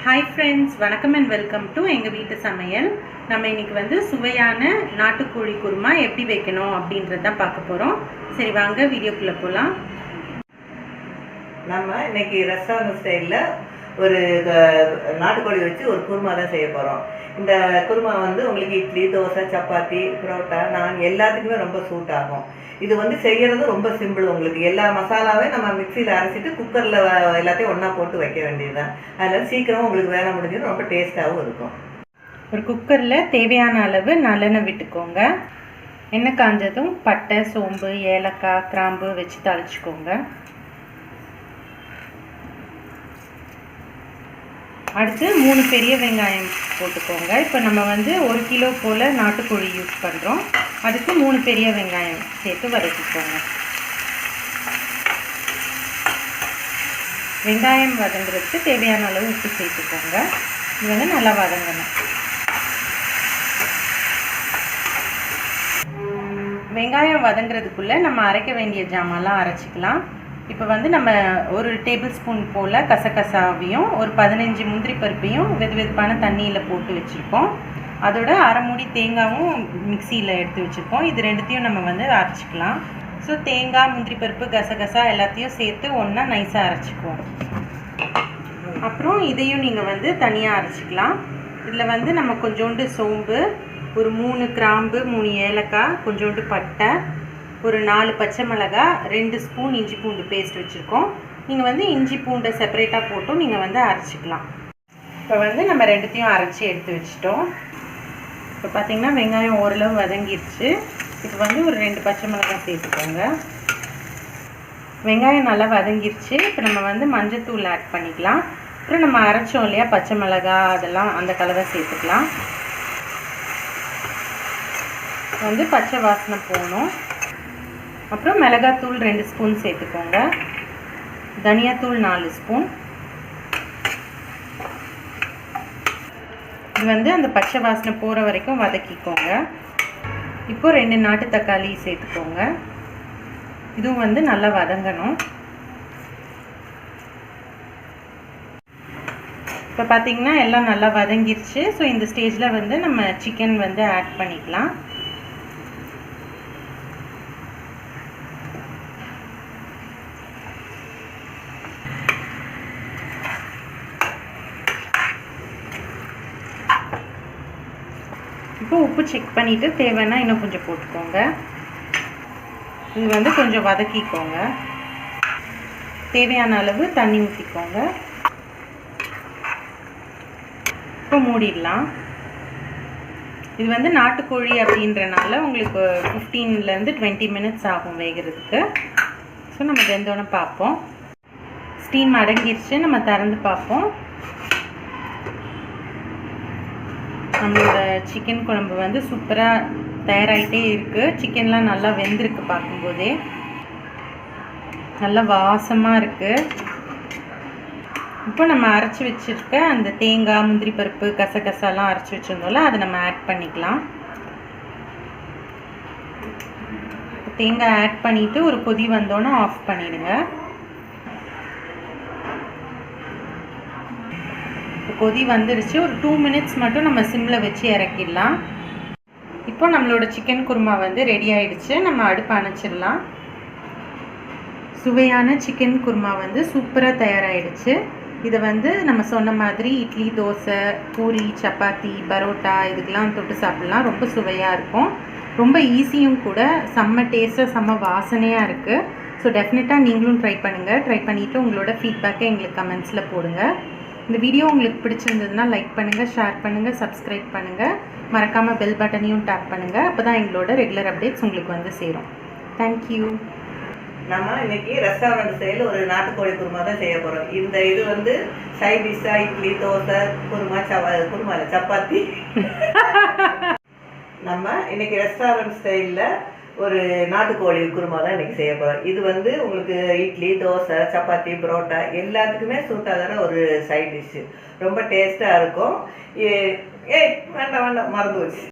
Hi friends, வணக்கம் and welcome to எங்கள் வீட்டு சமையல். நம்ம இன்றைக்கி வந்து சுவையான நாட்டுக்கோழி குருமா எப்படி வைக்கணும் அப்படின்றது தான் பார்க்க போகிறோம். சரி வாங்க வீடியோக்குள்ளே போகலாம். நம்ம இன்றைக்கி ரெஸ்டாரண்ட் ஸ்டைலில் ஒரு நாட்டுக்கோழி வச்சு ஒரு குருமா தான் செய்ய போகிறோம். இந்த குருமா வந்து உங்களுக்கு இட்லி, தோசை, சப்பாத்தி, புரோட்டா, நான் எல்லாத்துக்குமே ரொம்ப சூட் ஆகும். இது வந்து செய்கிறது ரொம்ப சிம்பிள். உங்களுக்கு எல்லா மசாலாவையும் நம்ம மிக்சியில் அரைச்சிட்டு குக்கரில் எல்லாத்தையும் ஒன்றா போட்டு வைக்க வேண்டியதுதான். அதனால் சீக்கிரமாக உங்களுக்கு வேலை முடிஞ்சது, ரொம்ப டேஸ்ட்டாகவும் இருக்கும். ஒரு குக்கரில் தேவையான அளவு நல்லெண்ணெய் விட்டுக்கோங்க. எண்ணெய் காஞ்சதும் பட்டை, சோம்பு, ஏலக்காய், கிராம்பு வச்சு தாளிச்சுக்கோங்க. அடுத்து 3 பெரிய வெங்காயம் போட்டுக்கோங்க. இப்போ நம்ம வந்து 1 கிலோ போல் நாட்டுக்கோழி யூஸ் பண்ணுறோம். அதுக்கு 3 பெரிய வெங்காயம் சேர்த்து வதக்கிக்கோங்க. வெங்காயம் வதங்குறதுக்கு தேவையான அளவு உப்பு சேர்த்துக்கோங்க. இது வந்து நல்லா வதங்கணும். வெங்காயம் வதங்குறதுக்குள்ளே நம்ம அரைக்க வேண்டிய ஜாமான்லாம் அரைச்சிக்கலாம். இப்போ வந்து நம்ம 1 டேபிள் ஸ்பூன் போல் கசகசாவையும் ஒரு 15 முந்திரி பருப்பையும் வெதுவெதுப்பான தண்ணியில் போட்டு வச்சுருக்கோம். அதோட அரை மூடி தேங்காயும் மிக்சியில் எடுத்து வச்சுருக்கோம். இது ரெண்டுத்தையும் நம்ம வந்து அரைச்சிக்கலாம். ஸோ தேங்காய், முந்திரி பருப்பு, கசகசா எல்லாத்தையும் சேர்த்து ஒன்றா நைஸாக அரைச்சிக்குவோம். அப்புறம் இதையும் நீங்கள் வந்து தனியாக அரைச்சிக்கலாம். இதில் வந்து நம்ம கொஞ்சோண்டு சோம்பு, ஒரு 3 கிராம்பு, 3 ஏலக்காய், கொஞ்சோண்டு பட்டை, ஒரு 4 பச்சை மிளகாய், 2 ஸ்பூன் இஞ்சி பூண்டு பேஸ்ட் வச்சுருக்கோம். நீங்கள் வந்து இஞ்சி பூண்டை செப்பரேட்டாக போட்டும் நீங்கள் வந்து அரைச்சிக்கலாம். இப்போ வந்து நம்ம ரெண்டுத்தையும் அரைச்சி எடுத்து வச்சிட்டோம். இப்போ பார்த்திங்கன்னா வெங்காயம் ஓரளவு வதங்கிடுச்சு. இப்போ வந்து ஒரு 2 பச்சை மிளகாய் சேர்த்துக்கோங்க. வெங்காயம் நல்லா வதங்கிடுச்சு. இப்போ நம்ம வந்து மஞ்சத்தூள் ஆட் பண்ணிக்கலாம். அப்புறம் நம்ம அரைச்சோம் இல்லையா பச்சை மிளகாய், அதெல்லாம் அந்த கலவை சேர்த்துக்கலாம். வந்து பச்சை வாசனை போகணும். அப்புறம் மிளகாத்தூள் 2 ஸ்பூன் சேர்த்துக்கோங்க. தனியாத்தூள் 4 ஸ்பூன். இது வந்து அந்த பச்சை வாசனை போகிற வரைக்கும் வதக்கிக்கோங்க. இப்போ 2 நாட்டு தக்காளி சேர்த்துக்கோங்க. இதுவும் வந்து நல்லா வதங்கணும். இப்போ பார்த்திங்கன்னா எல்லாம் நல்லா வதங்கிருச்சு. ஸோ இந்த ஸ்டேஜில் வந்து நம்ம சிக்கன் வந்து ஆட் பண்ணிக்கலாம். இப்போ உப்பு செக் பண்ணிவிட்டு தேவைன்னா இன்னும் கொஞ்சம் போட்டுக்கோங்க. இது வந்து கொஞ்சம் வதக்கிக்கோங்க. தேவையான அளவு தண்ணி ஊற்றிக்கோங்க. இப்போ மூடிடலாம். இது வந்து நாட்டுக்கோழி அப்படின்றனால உங்களுக்கு 15லேருந்து 20 மினிட்ஸ் ஆகும் வேகிறதுக்கு. ஸோ நம்ம வெந்தோடனே பார்ப்போம். ஸ்டீம் அடங்கிருச்சு. நம்ம திறந்து பார்ப்போம். நம்மளோட சிக்கன் குழம்பு வந்து சூப்பராக தயாராகிட்டே இருக்குது. சிக்கன்லாம் நல்லா வெந்திருக்கு. பார்க்கும்போதே நல்லா வாசமாக இருக்குது. இப்போ நம்ம அரைச்சி வச்சுருக்க அந்த தேங்காய், முந்திரி பருப்பு, கசகசாலாம் அரைச்சி வச்சுருந்தோம்ல, அதை நம்ம ஆட் பண்ணிக்கலாம். தேங்காய் ஆட் பண்ணிவிட்டு ஒரு கொதி வந்தோன்னே ஆஃப் பண்ணிடுங்க. கொதி வந்துடுச்சு. ஒரு 2 மினிட்ஸ் மட்டும் நம்ம சிம்மில் வச்சு இறக்கிடலாம். இப்போ நம்மளோட சிக்கன் குருமா வந்து ரெடி ஆகிடுச்சு. நம்ம அடுப்பு அணைச்சிடலாம். சுவையான சிக்கன் குருமா வந்து சூப்பராக தயாராகிடுச்சு. இதை வந்து நம்ம சொன்ன மாதிரி இட்லி, தோசை, பூரி, சப்பாத்தி, பரோட்டா இதுக்கெலாம் தொட்டு சாப்பிட்லாம். ரொம்ப சுவையாக இருக்கும். ரொம்ப ஈஸியும் கூட. செம்ம டேஸ்ட்டாக, செம்ம வாசனையாக இருக்குது. ஸோ டெஃபினட்டாக நீங்களும் ட்ரை பண்ணுங்கள். ட்ரை பண்ணிவிட்டு உங்களோட ஃபீட்பேக்கை எங்களுக்கு கமெண்ட்ஸில் போடுங்க. இந்த வீடியோ உங்களுக்கு பிடிச்சிருந்ததுன்னா லைக் பண்ணுங்கள், ஷேர் பண்ணுங்கள், சப்ஸ்கிரைப் பண்ணுங்கள். மறக்காமல் பெல் பட்டனையும் டேப் பண்ணுங்கள். அப்போ தான் எங்களோட ரெகுலர் அப்டேட்ஸ் உங்களுக்கு வந்து சேரும். தேங்க்யூ. நம்ம இன்றைக்கி ரெஸ்டாரண்ட் ஸ்டைலில் ஒரு நாட்டுக்கோழி குருமா தான் செய்ய போகிறோம். இது வந்து சைட் டிஷ்ஷாக இட்லி, தோசை, குருமா இல்லை சப்பாத்தி. நம்ம இன்றைக்கி ரெஸ்டாரண்ட் ஸ்டைலில் ஒரு நாட்டுக்கோழி குருமா தான் இன்றைக்கி செய்ய போகிறோம். இது வந்து உங்களுக்கு இட்லி, தோசை, சப்பாத்தி, புரோட்டா எல்லாத்துக்குமே சூட்டாதான ஒரு சைட் டிஷ்ஷு. ரொம்ப டேஸ்ட்டாக இருக்கும். வேண்டாம் மறந்து வச்சு